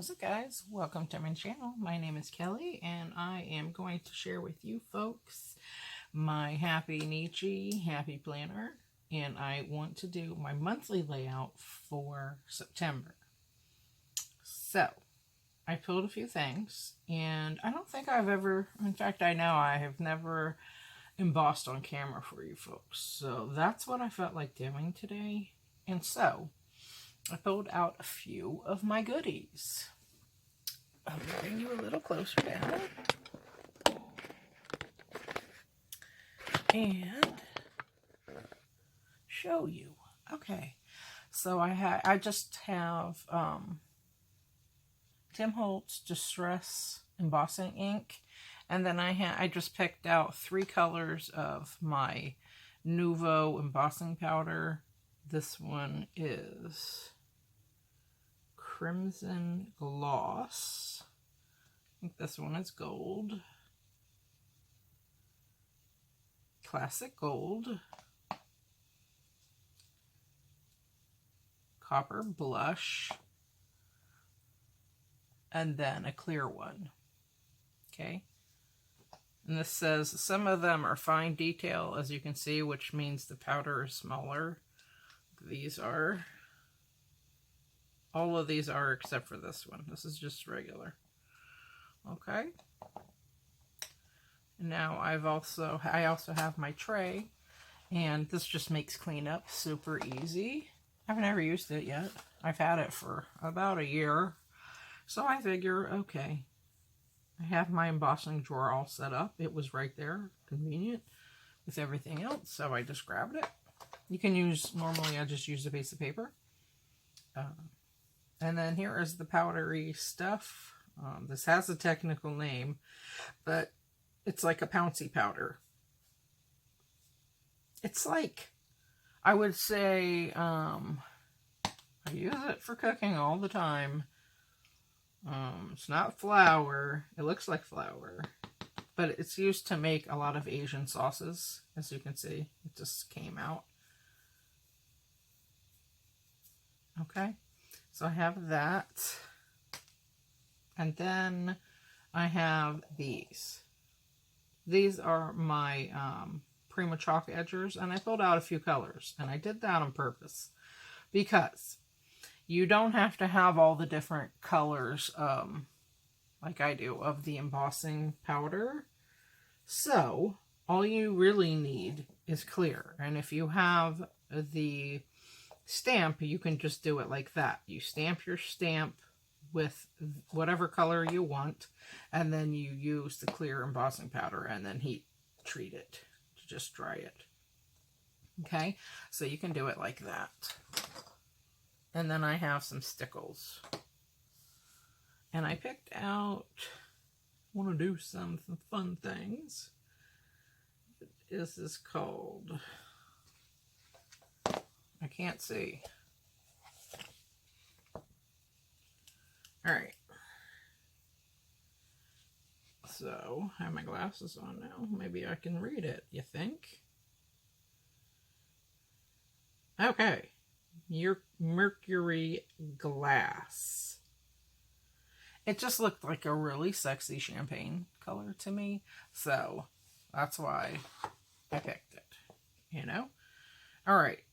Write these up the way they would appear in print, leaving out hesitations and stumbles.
How's it, guys? Welcome to my channel. My name is Kelly and I am going to share with you folks my Happynichi Happy Planner, and I want to do my monthly layout for September. So I pulled a few things, and I don't think I've ever, in fact I know I have never embossed on camera for you folks, so that's what I felt like doing today. And so I pulled out a few of my goodies. I'll bring you a little closer down. And show you. Okay. So I just have Holtz Distress Embossing Ink. And then I just picked out 3 colors of my Nuvo embossing powder. This one is Crimson Gloss. I think this one is gold. Classic Gold. Copper Blush. And then a clear one. Okay. And this says some of them are fine detail, as you can see, which means the powder is smaller. These are. All of these are except for this one. This is just regular. Okay. Now I also have my tray, and this just makes cleanup super easy. I've never used it yet. I've had it for about a year. So I figure, okay, I have my embossing drawer all set up. It was right there, convenient with everything else. So I just grabbed it. You can use, normally I just use a piece of paper. And then here is the powdery stuff. This has a technical name, but it's like a pouncy powder. It's like, I would say, I use it for cooking all the time. It's not flour. It looks like flour, but it's used to make a lot of Asian sauces. As you can see, it just came out. Okay. So I have that, and then I have these. These are my Prima Chalk Edgers, and I pulled out a few colors, and I did that on purpose because you don't have to have all the different colors like I do of the embossing powder. So all you really need is clear, and if you have the stamp, you can just do it like that. You stamp your stamp with whatever color you want, and then you use the clear embossing powder and then heat treat it to just dry it. Okay, so you can do it like that. And then I have some stickles, and I picked out, want to do some fun things. What is this called? I can't see. Alright. So, I have my glasses on now. Maybe I can read it, you think? Okay. Your Mercury Glass. It just looked like a really sexy champagne color to me. So, that's why I picked it. You know? Alright.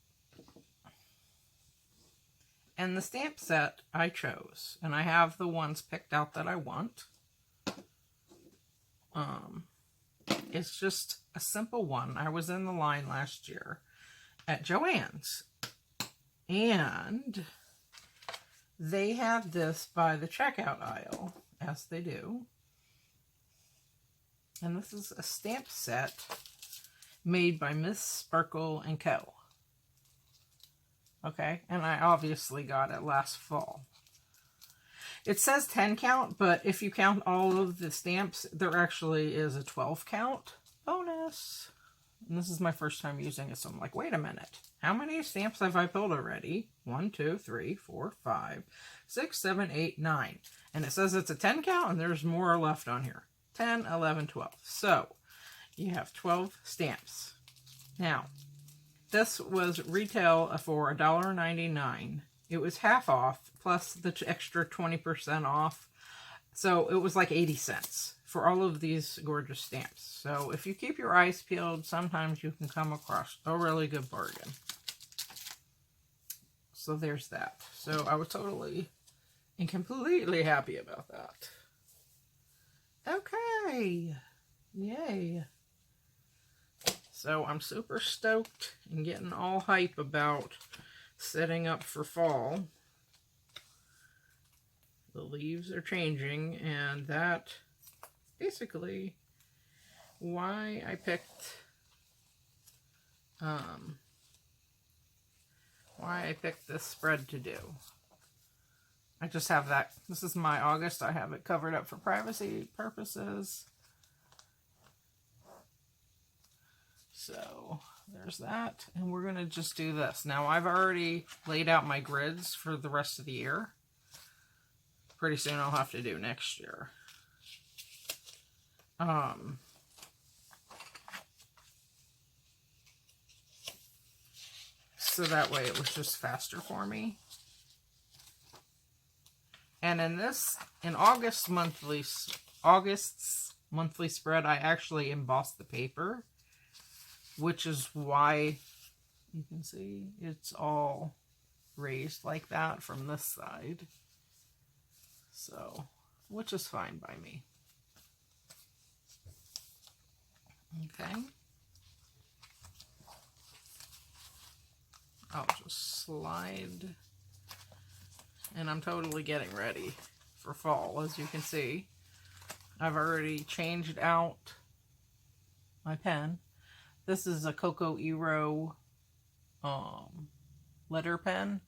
And the stamp set I chose, and I have the ones picked out that I want. It's just a simple one. I was in the line last year at Joann's, and they had this by the checkout aisle, as they do. And this is a stamp set made by Miss Sparkle & Co. Okay, and I obviously got it last fall. It says 10 count, but if you count all of the stamps, there actually is a 12 count bonus. And this is my first time using it, so I'm like, wait a minute. How many stamps have I pulled already? 1, 2, 3, 4, 5, 6, 7, 8, 9. And it says it's a 10 count, and there's more left on here. 10, 11, 12. So, you have 12 stamps. Now, this was retail for $1.99. It was half off plus the extra 20% off. So it was like 80 cents for all of these gorgeous stamps. So if you keep your eyes peeled, sometimes you can come across a really good bargain. So there's that. So I was totally and completely happy about that. Okay. Yay. So I'm super stoked and getting all hype about setting up for fall. The leaves are changing, and that's basically why I picked this spread to do. I just have that. This is my August. I have it covered up for privacy purposes. So there's that. And we're going to just do this. Now I've already laid out my grids for the rest of the year. Pretty soon I'll have to do next year. So that way it was just faster for me. And in August's monthly spread, I actually embossed the paper, which is why you can see it's all raised like that from this side. So, which is fine by me. Okay. I'll just slide. And I'm totally getting ready for fall, as you can see. I've already changed out my pen. This is a Cocoa Eero letter pen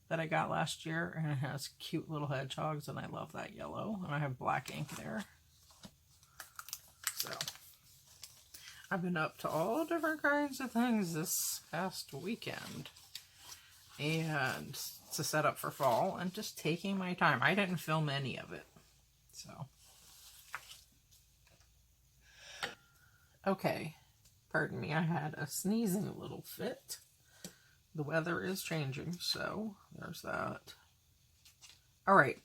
that I got last year, and it has cute little hedgehogs, and I love that yellow, and I have black ink there. So I've been up to all different kinds of things this past weekend, and to set up for fall, and just taking my time. I didn't film any of it, so okay, pardon me, I had a sneezing little fit. The weather is changing, so there's that. Alright,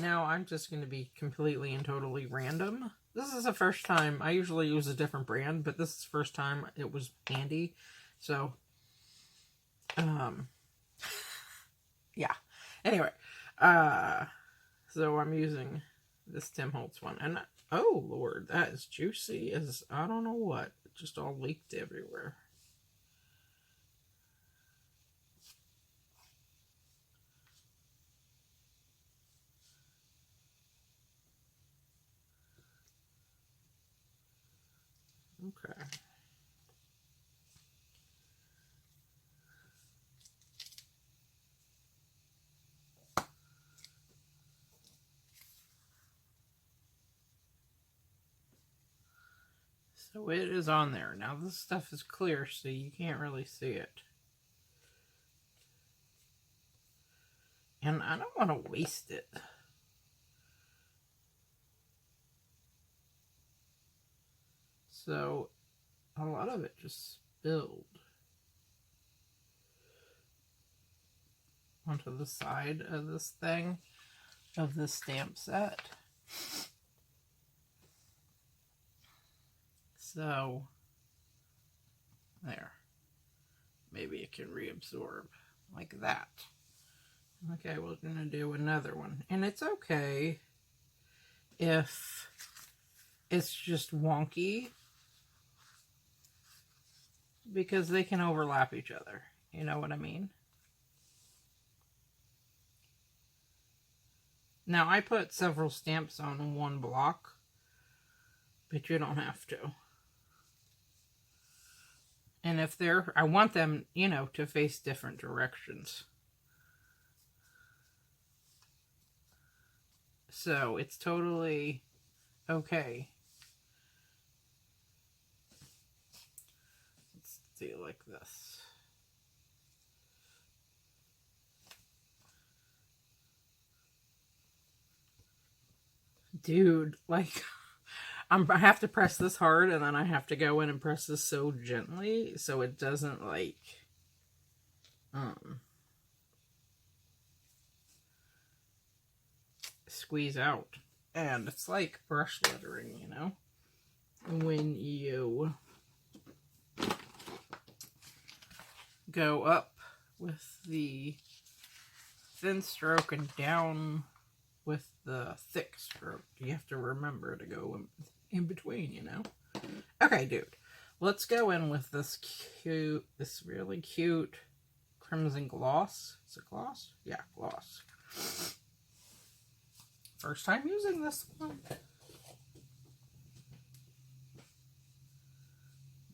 now I'm just going to be completely and totally random. This is the first time. I usually use a different brand, but this is the first time it was handy. So, yeah. Anyway, so I'm using this Tim Holtz one. And, oh, Lord, that is juicy as I don't know what. It just all leaked everywhere. Okay. So it is on there. Now this stuff is clear, so you can't really see it. And I don't want to waste it. So a lot of it just spilled onto the side of this thing, of this stamp set. So there. Maybe it can reabsorb like that. Okay, we're going to do another one. And it's okay if it's just wonky, because they can overlap each other. You know what I mean? Now, I put several stamps on one block, but you don't have to. And if they're, I want them, you know, to face different directions. So it's totally okay. Let's see, like this. Dude, like, I have to press this hard, and then I have to go in and press this so gently so it doesn't, like, squeeze out. And it's like brush lettering, you know, when you go up with the thin stroke and down with the thick stroke. You have to remember to go in between, you know. Okay, dude. Let's go in with this really cute crimson gloss. Is it gloss? Yeah, gloss. First time using this one.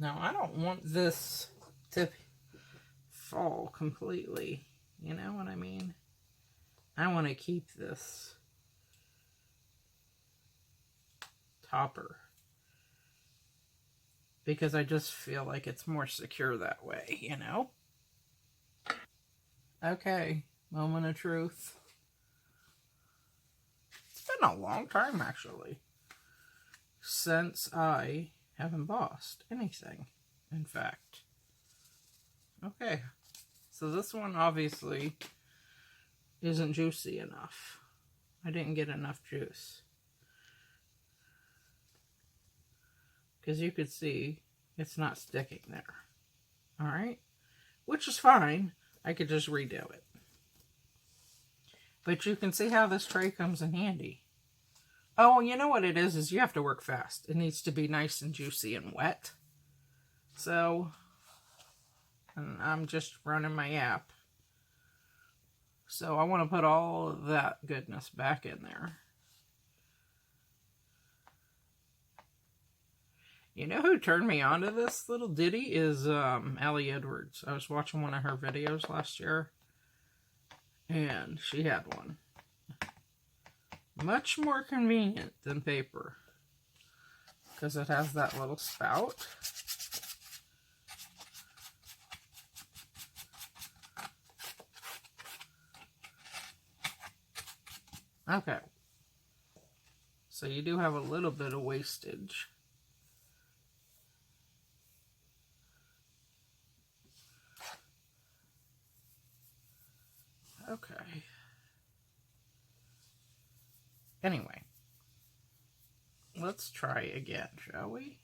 Now, I don't want this to fall completely. You know what I mean? I want to keep this topper because I just feel like it's more secure that way, you know? Okay, moment of truth. It's been a long time, actually, since I have embossed anything, in fact. Okay, so this one obviously isn't juicy enough. I didn't get enough juice. Because you could see it's not sticking there. Alright? Which is fine. I could just redo it. But you can see how this tray comes in handy. Oh, you know what it is you have to work fast. It needs to be nice and juicy and wet. So, and I'm just running my app. So I want to put all of that goodness back in there. You know who turned me on to this little ditty is Allie Edwards. I was watching one of her videos last year, and she had one. Much more convenient than paper, because it has that little spout. Okay. So you do have a little bit of wastage. Okay. Anyway. Let's try again, shall we?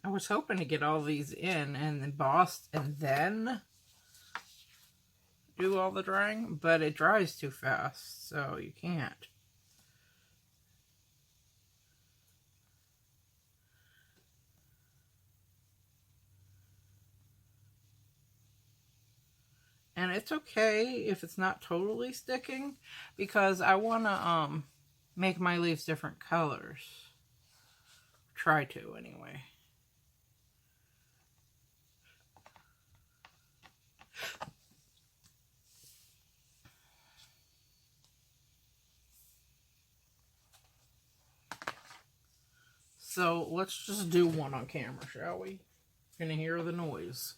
I was hoping to get all these in and embossed and then do all the drying, but it dries too fast, so you can't. And it's okay if it's not totally sticking, because I want to make my leaves different colors. Try to, anyway. So let's just do one on camera, shall we? You're gonna hear the noise.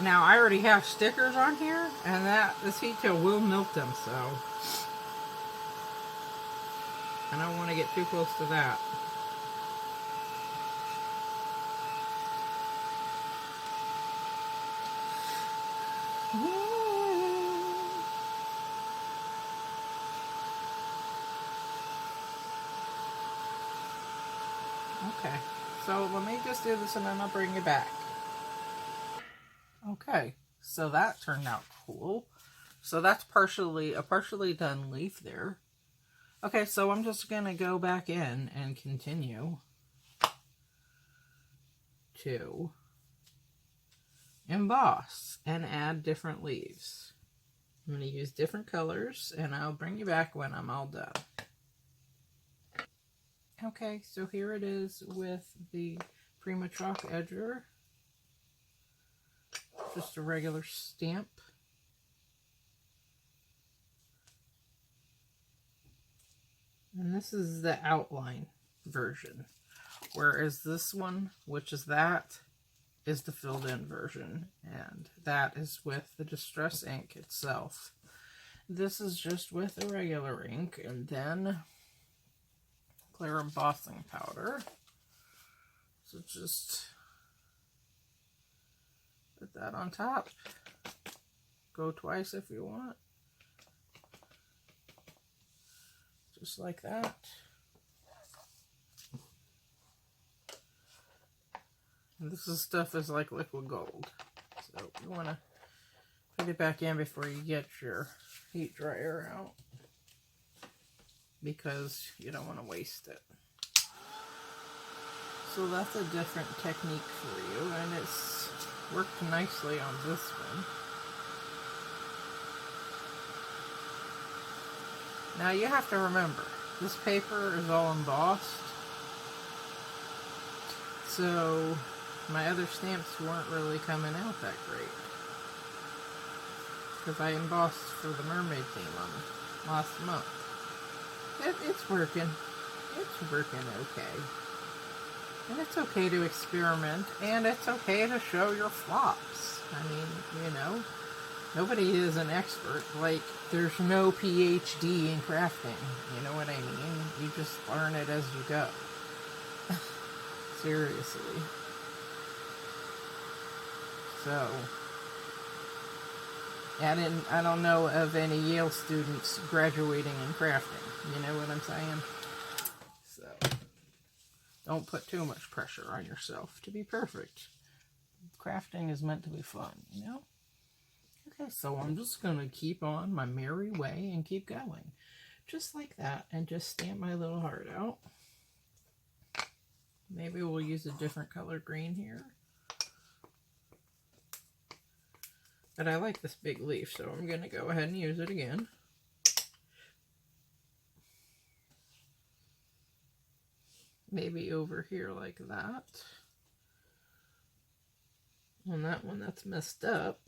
Now I already have stickers on here, and this heat tool will melt them, so I don't want to get too close to that. Okay, so let me just do this and then I'll bring you back. Okay, so that turned out cool. So that's a partially done leaf there. Okay, so I'm just going to go back in and continue to emboss and add different leaves. I'm going to use different colors, and I'll bring you back when I'm all done. Okay, so here it is with the Prima Chalk Edger. Just a regular stamp. And this is the outline version. Whereas this one, which is that, is the filled in version, and that is with the Distress ink itself. This is just with a regular ink, and then clear embossing powder. So just put that on top. Go twice if you want. Just like that. And this is like liquid gold. So you want to put it back in before you get your heat dryer out, because you don't want to waste it. So that's a different technique for you, and it's worked nicely on this one. Now you have to remember, this paper is all embossed, so my other stamps weren't really coming out that great, because I embossed for the mermaid theme last month. It's working. It's working okay. And it's okay to experiment, and it's okay to show your flops. I mean, you know, nobody is an expert. Like, there's no PhD in crafting. You know what I mean? You just learn it as you go. Seriously. So, I don't know of any Yale students graduating in crafting. You know what I'm saying? So, don't put too much pressure on yourself to be perfect. Crafting is meant to be fun, you know? Okay, so I'm just going to keep on my merry way and keep going. Just like that, and just stamp my little heart out. Maybe we'll use a different color green here. But I like this big leaf, so I'm going to go ahead and use it again. Maybe over here like that. On that one that's messed up,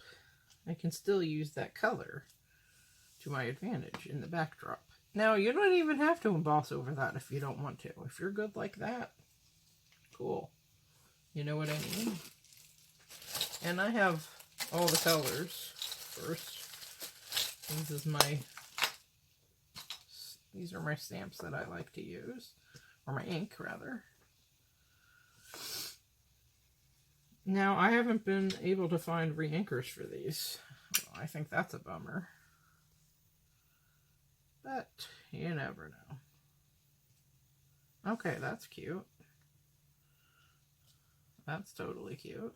I can still use that color to my advantage in the backdrop. Now, you don't even have to emboss over that if you don't want to. If you're good like that, cool. You know what I mean? And I have all the colors first. These are my stamps that I like to use. Or my ink, rather. Now, I haven't been able to find re-inkers for these. Well, I think that's a bummer. But you never know. Okay, that's cute. That's totally cute.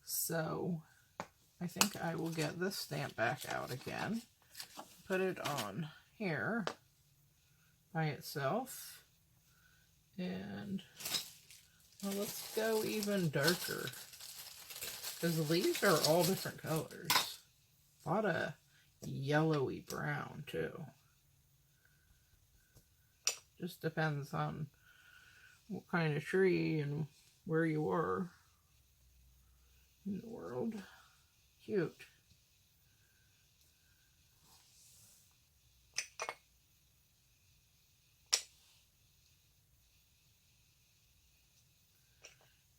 So, I think I will get this stamp back out again. Put it on here by itself. And well, let's go even darker, because the leaves are all different colors. A lot of yellowy brown too. Just depends on what kind of tree and where you are in the world. Cute.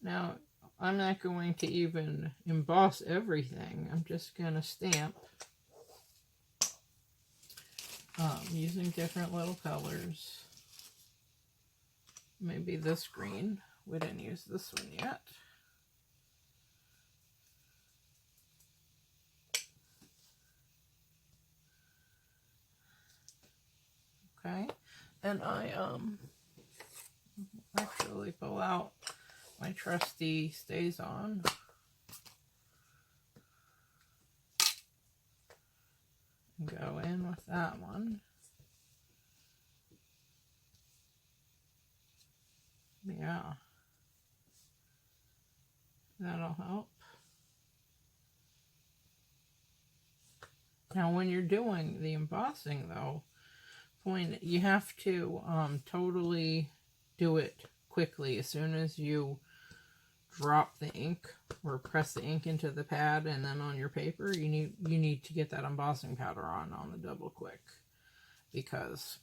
Now, I'm not going to even emboss everything. I'm just going to stamp using different little colors. Maybe this green. We didn't use this one yet. Okay. And I actually pull out my trusty Stayz On. Go in with that one. Yeah. That'll help. Now when you're doing the embossing though, you have to totally do it quickly. As soon as you drop the ink or press the ink into the pad and then on your paper, you need to get that embossing powder on the double quick, because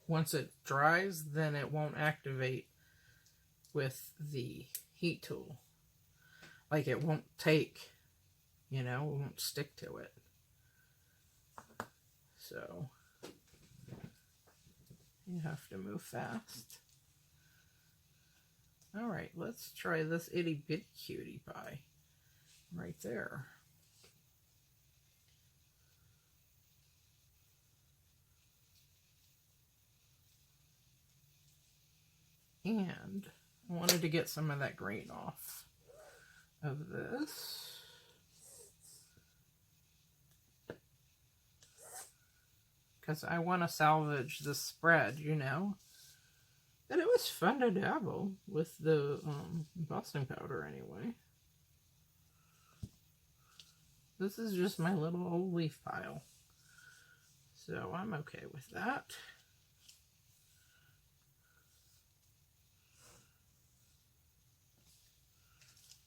once it dries, then it won't activate with the heat tool. Like it won't take, you know, it won't stick to it. So you have to move fast. All right, let's try this itty bitty cutie pie right there. And I wanted to get some of that green off of this. Because I want to salvage the spread, you know. And it was fun to dabble with the embossing powder anyway. This is just my little old leaf pile. So I'm okay with that.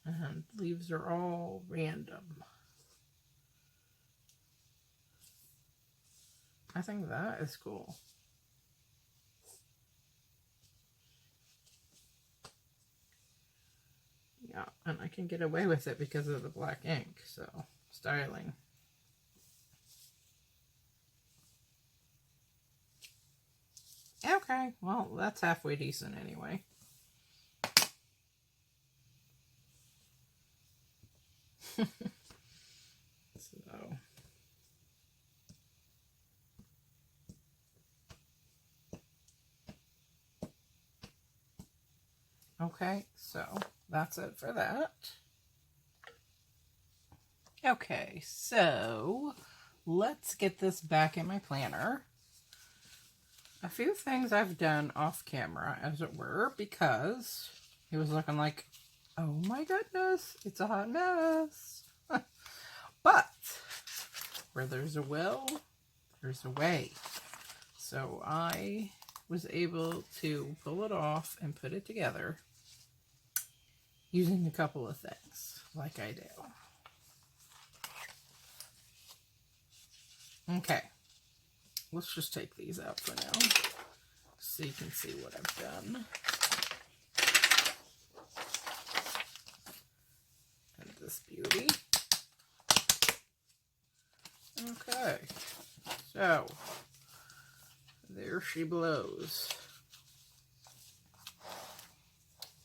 And leaves are all random. I think that is cool. Yeah, and I can get away with it because of the black ink, so styling. Okay, well, that's halfway decent anyway. So, okay, so that's it for that. Okay, so let's get this back in my planner. A few things I've done off camera, as it were, because it was looking like, oh my goodness, it's a hot mess. But where there's a will, there's a way. So I was able to pull it off and put it together using a couple of things, like I do. Okay, let's just take these out for now so you can see what I've done. And this beauty. Okay, so there she blows.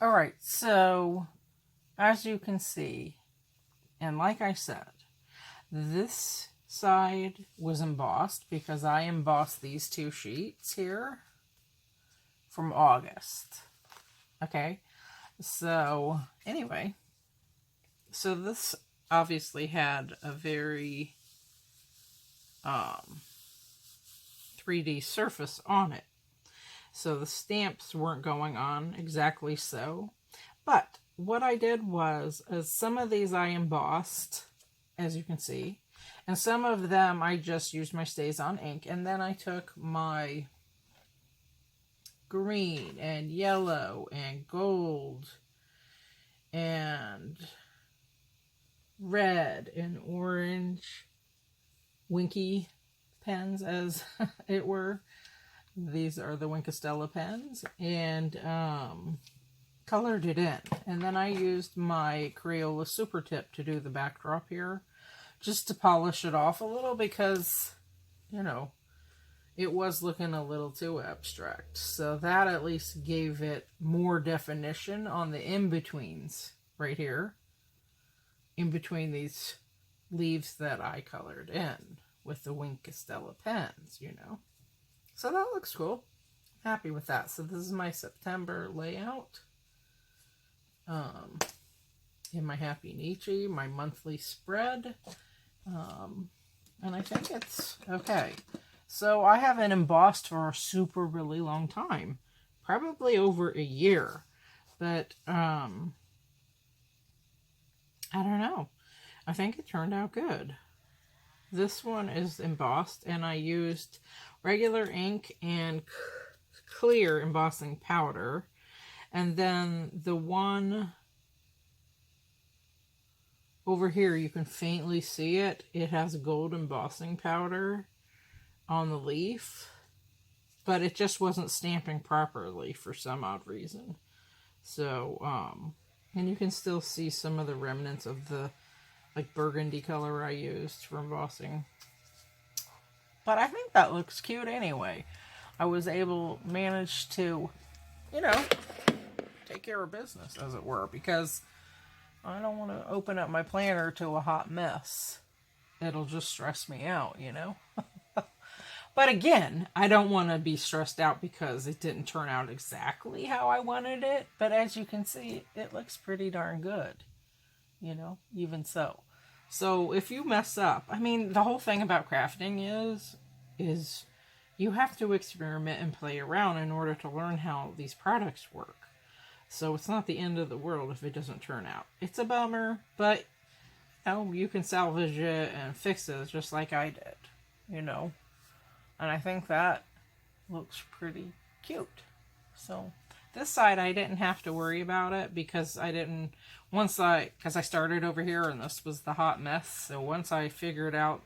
All right, so as you can see, and like I said, this side was embossed because I embossed these two sheets here from August. Okay, so anyway, so this obviously had a very 3D surface on it. So the stamps weren't going on exactly so. But what I did was, some of these I embossed, as you can see, and some of them I just used my Stayz On Ink, and then I took my green and yellow and gold and red and orange Winky pens, as it were. These are the Winkostella pens, and colored it in. And then I used my Crayola Super Tip to do the backdrop here, just to polish it off a little because, you know, it was looking a little too abstract. So that at least gave it more definition on the in-betweens right here, in between these leaves that I colored in with the Winkostella pens, you know. So that looks cool. Happy with that. So this is my September layout. In my Happynichi, my monthly spread. And I think it's okay. So I haven't embossed for a super really long time. Probably over a year. But, I don't know. I think it turned out good. This one is embossed, and I used regular ink and clear embossing powder. And then the one over here, you can faintly see it. It has gold embossing powder on the leaf, but it just wasn't stamping properly for some odd reason. So, and you can still see some of the remnants of the like burgundy color I used for embossing. But I think that looks cute anyway. I was able manage to, you know, take care of business, as it were, because I don't want to open up my planner to a hot mess. It'll just stress me out, you know. But again, I don't want to be stressed out because it didn't turn out exactly how I wanted it. But as you can see, it looks pretty darn good, you know, even so. So if you mess up, I mean, the whole thing about crafting is you have to experiment and play around in order to learn how these products work. So it's not the end of the world if it doesn't turn out. It's a bummer, but you know, you can salvage it and fix it just like I did, you know. And I think that looks pretty cute. So this side I didn't have to worry about it because because I started over here and this was the hot mess. So once I figured out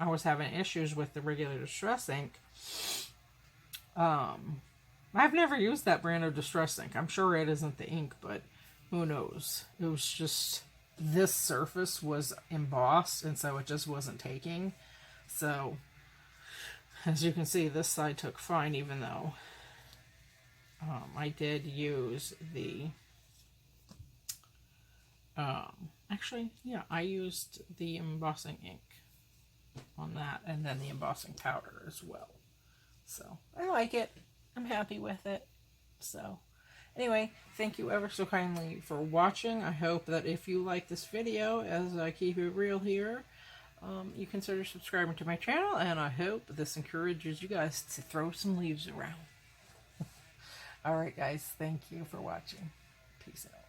I was having issues with the regular Distress ink, I've never used that brand of Distress ink. I'm sure it isn't the ink, but who knows? It was just this surface was embossed and so it just wasn't taking. So as you can see, this side took fine, even though I did use the, actually, yeah, I used the embossing ink on that, and then the embossing powder as well. So, I like it. I'm happy with it. So, anyway, thank you ever so kindly for watching. I hope that if you like this video, as I keep it real here, you consider subscribing to my channel, and I hope this encourages you guys to throw some leaves around. Alright guys, thank you for watching. Peace out.